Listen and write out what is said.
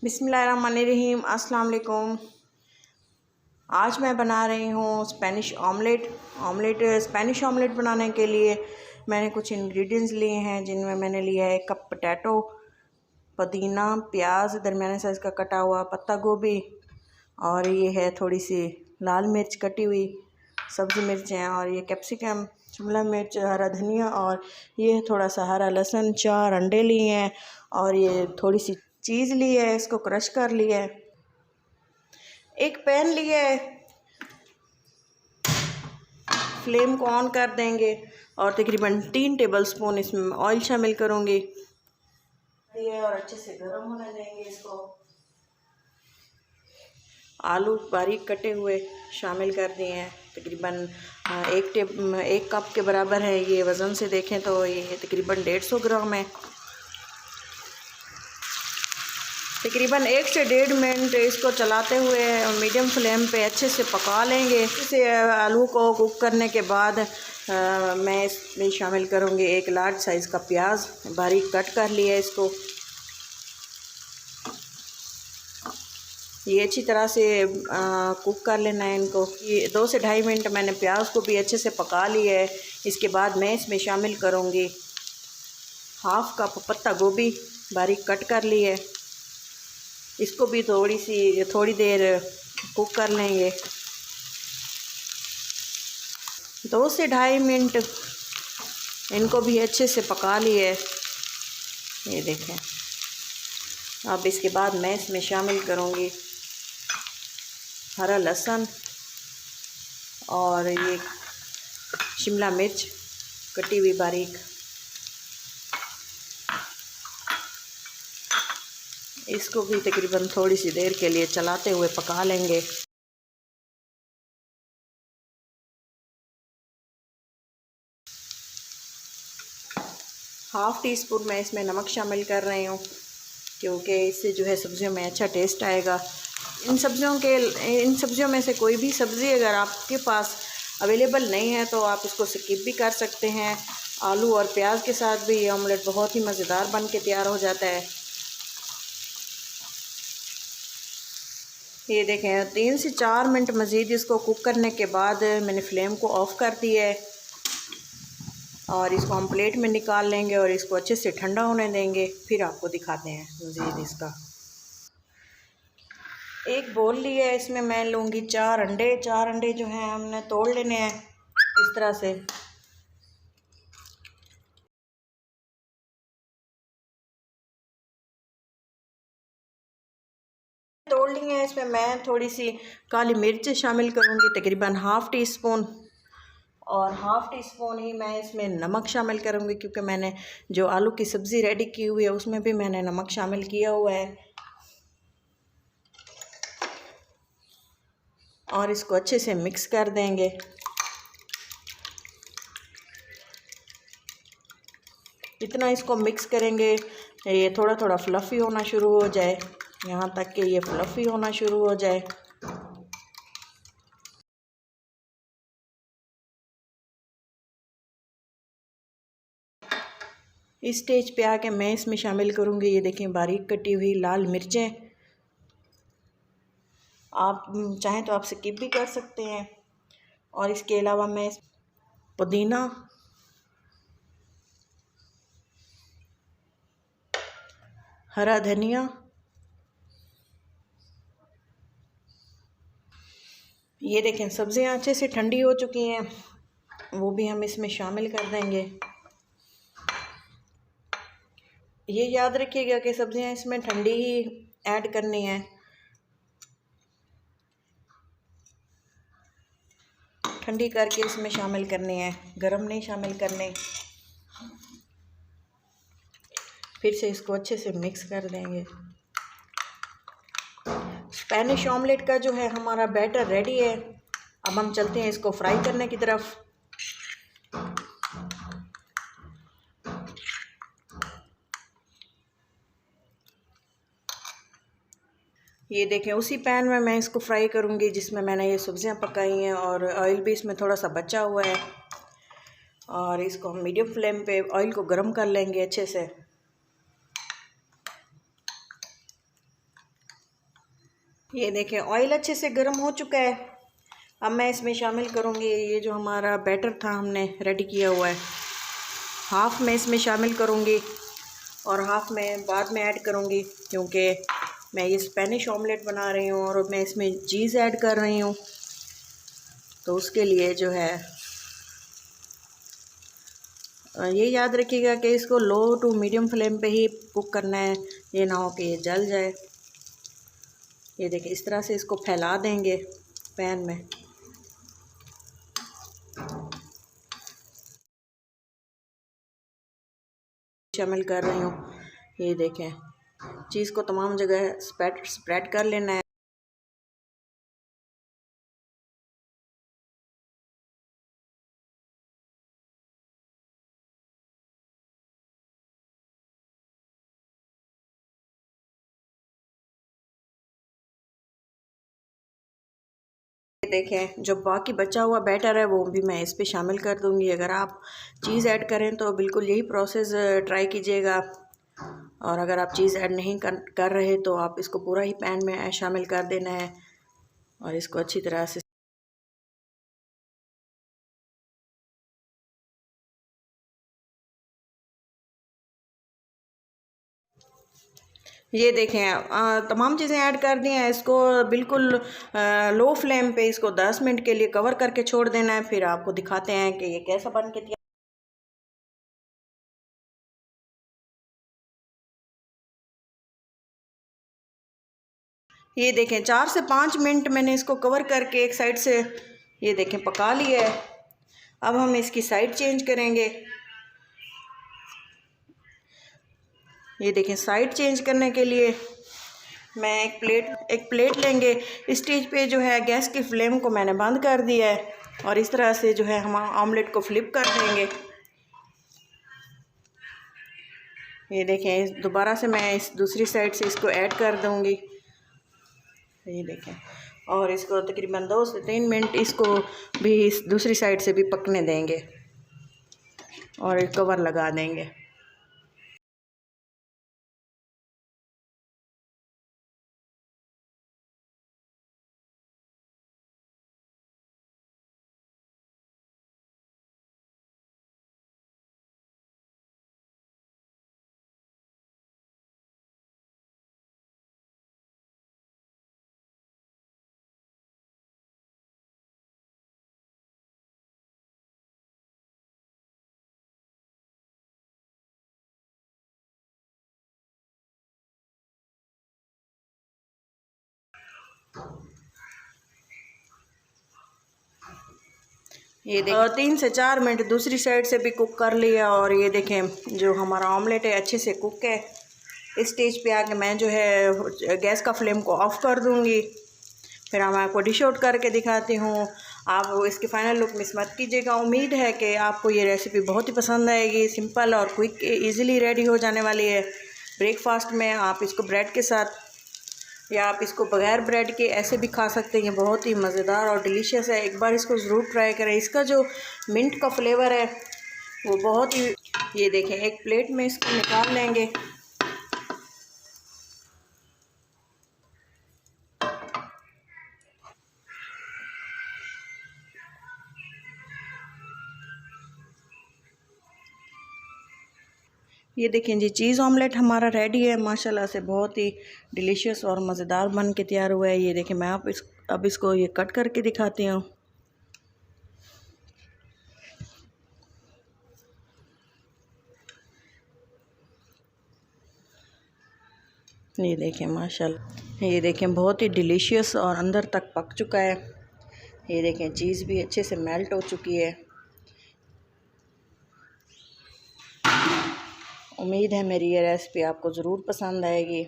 बिस्मिल्लाहिर्रहमानिर्रहीम। अस्सलाम वालेकुम। आज मैं बना रही हूँ स्पेनिश ऑमलेट। स्पेनिश ऑमलेट बनाने के लिए मैंने कुछ इंग्रेडिएंट्स लिए हैं, जिनमें मैंने लिया है 1 कप पोटैटो, पुदीना, प्याज दरमियाने साइज़ का कटा हुआ, पत्ता गोभी, और ये है थोड़ी सी लाल मिर्च कटी हुई, सब्ज़ी मिर्चें, और ये कैप्सिकम, शिमला मिर्च, हरा धनिया, और ये थोड़ा सा हरा लहसुन, 4 अंडे लिए हैं, और ये थोड़ी सी चीज़ ली है, इसको क्रश कर लिया है। एक पैन लिया है, फ्लेम को ऑन कर देंगे और तकरीबन 3 टेबलस्पून इसमें ऑयल शामिल करूँगी और अच्छे से गर्म होने देंगे इसको। आलू बारीक कटे हुए शामिल कर दिए हैं, तकरीबन 1 कप के बराबर है। ये वज़न से देखें तो ये तकरीबन 150 ग्राम है। तकरीबन 1 से 1.5 मिनट इसको चलाते हुए मीडियम फ्लेम पे अच्छे से पका लेंगे। इसे आलू को कुक करने के बाद मैं इसमें शामिल करूँगी 1 लार्ज साइज़ का प्याज, बारीक कट कर लिया इसको। ये अच्छी तरह से कुक कर लेना है इनको। ये 2 से 2.5 मिनट मैंने प्याज को भी अच्छे से पका लिया है। इसके बाद मैं इसमें शामिल करूँगी 1/2 कप पत्ता गोभी, बारीक कट कर ली है। इसको भी थोड़ी देर कुक कर लेंगे। 2 से 2.5 मिनट इनको भी अच्छे से पका लिए। ये देखें। अब इसके बाद मैं इसमें शामिल करूँगी हरा लहसुन और ये शिमला मिर्च कटी हुई बारीक। इसको भी तकरीबन थोड़ी सी देर के लिए चलाते हुए पका लेंगे। हाफ़ टी स्पून मैं इसमें नमक शामिल कर रही हूँ, क्योंकि इससे जो है सब्ज़ियों में अच्छा टेस्ट आएगा। इन सब्ज़ियों में से कोई भी सब्ज़ी अगर आपके पास अवेलेबल नहीं है तो आप इसको स्किप भी कर सकते हैं। आलू और प्याज के साथ भी ये ऑमलेट बहुत ही मज़ेदार बन के तैयार हो जाता है। ये देखें, 3 से 4 मिनट मज़ीद इसको कुक करने के बाद मैंने फ्लेम को ऑफ़ कर दिया है और इसको हम प्लेट में निकाल लेंगे और इसको अच्छे से ठंडा होने देंगे। फिर आपको दिखाते हैं मज़ीद इसका। एक बोल लिया है, इसमें मैं लूँगी 4 अंडे। 4 अंडे जो हैं हमने तोड़ लेने हैं इस तरह से। तोड़ लिए हैं। इसमें मैं थोड़ी सी काली मिर्च शामिल करूँगी, तकरीबन हाफ़ टी स्पून, और हाफ़ टी स्पून ही मैं इसमें नमक शामिल करूँगी, क्योंकि मैंने जो आलू की सब्ज़ी रेडी की हुई है उसमें भी मैंने नमक शामिल किया हुआ है। और इसको अच्छे से मिक्स कर देंगे। इतना इसको मिक्स करेंगे ये थोड़ा थोड़ा फ्लफ़ी होना शुरू हो जाए, यहाँ तक कि ये फ्लफ़ी होना शुरू हो जाए। इस स्टेज पे आके मैं इसमें शामिल करूँगी, ये देखें, बारीक कटी हुई लाल मिर्चें। आप चाहें तो आप स्किप भी कर सकते हैं। और इसके अलावा मैं पुदीना, हरा धनिया, ये देखें सब्ज़ियाँ अच्छे से ठंडी हो चुकी हैं, वो भी हम इसमें शामिल कर देंगे। ये याद रखिएगा कि सब्ज़ियाँ इसमें ठंडी ही ऐड करनी है। ठंडी करके इसमें शामिल करनी है, गरम नहीं शामिल करने। फिर से इसको अच्छे से मिक्स कर देंगे। स्पेनिश ऑमलेट का जो है हमारा बैटर रेडी है। अब हम चलते हैं इसको फ्राई करने की तरफ। ये देखें, उसी पैन में मैं इसको फ्राई करूँगी जिसमें मैंने ये सब्ज़ियाँ पकाई हैं, और ऑयल भी इसमें थोड़ा सा बचा हुआ है। और इसको हम मीडियम फ्लेम पे ऑयल को गर्म कर लेंगे अच्छे से। ये देखें ऑयल अच्छे से गर्म हो चुका है। अब मैं इसमें शामिल करूँगी ये जो हमारा बैटर था हमने रेडी किया हुआ है, हाफ़ मैं इसमें शामिल करूँगी और हाफ़ मैं बाद में ऐड करूँगी, क्योंकि मैं ये स्पेनिश ऑमलेट बना रही हूँ और मैं इसमें चीज़ ऐड कर रही हूँ, तो उसके लिए जो है ये याद रखिएगा कि इसको लो टू मीडियम फ्लेम पे ही कुक करना है, ये ना हो कि ये जल जाए। ये देखिए इस तरह से इसको फैला देंगे पैन में। शामिल कर रही हूँ, ये देखें चीज़ को तमाम जगह स्प्रेड कर लेना है। देखें जो बाकी बचा हुआ बैटर है वो भी मैं इस पे शामिल कर दूंगी। अगर आप चीज़ ऐड करें तो बिल्कुल यही प्रोसेस ट्राई कीजिएगा, और अगर आप चीज़ ऐड नहीं कर रहे तो आप इसको पूरा ही पैन में शामिल कर देना है और इसको अच्छी तरह से। ये देखें तमाम चीज़ें ऐड कर दी हैं, इसको बिल्कुल लो फ्लेम पे इसको 10 मिनट के लिए कवर करके छोड़ देना है। फिर आपको दिखाते हैं कि ये कैसा बन के तैयार। ये देखें 4 से 5 मिनट मैंने इसको कवर करके एक साइड से ये देखें पका लिया है। अब हम इसकी साइड चेंज करेंगे। ये देखें साइड चेंज करने के लिए मैं एक प्लेट लेंगे। इस स्टेज पे जो है गैस की फ्लेम को मैंने बंद कर दिया है और इस तरह से जो है हम ऑमलेट को फ्लिप कर देंगे। ये देखें दोबारा से मैं इस दूसरी साइड से इसको ऐड कर दूंगी। ये देखें और इसको तकरीबन 2 से 3 मिनट इसको भी इस दूसरी साइड से भी पकने देंगे और कवर लगा देंगे। ये देखें 3 से 4 मिनट दूसरी साइड से भी कुक कर लिया और ये देखें जो हमारा ऑमलेट है अच्छे से कुक है। इस स्टेज पे आके मैं जो है गैस का फ्लेम को ऑफ़ कर दूंगी। फिर हम आपको डिश आउट करके दिखाती हूँ। आप इसकी फ़ाइनल लुक मिस मत कीजिएगा। उम्मीद है कि आपको ये रेसिपी बहुत ही पसंद आएगी। सिंपल और क्विक इजीली रेडी हो जाने वाली है। ब्रेकफास्ट में आप इसको ब्रेड के साथ या आप इसको बग़ैर ब्रेड के ऐसे भी खा सकते हैं। बहुत ही मज़ेदार और डिलीशियस है। एक बार इसको ज़रूर ट्राई करें। इसका जो मिंट का फ्लेवर है वो बहुत ही। ये देखें एक प्लेट में इसको निकाल लेंगे। ये देखें जी चीज़ ऑमलेट हमारा रेडी है माशाल्लाह से, बहुत ही डिलीशियस और मज़ेदार बन के तैयार हुआ है। ये देखें मैं अब इसको ये कट करके दिखाती हूँ। ये देखें माशाल्लाह, ये देखें बहुत ही डिलीशियस और अंदर तक पक चुका है। ये देखें चीज़ भी अच्छे से मेल्ट हो चुकी है। उम्मीद है मेरी ये रेसिपी आपको ज़रूर पसंद आएगी।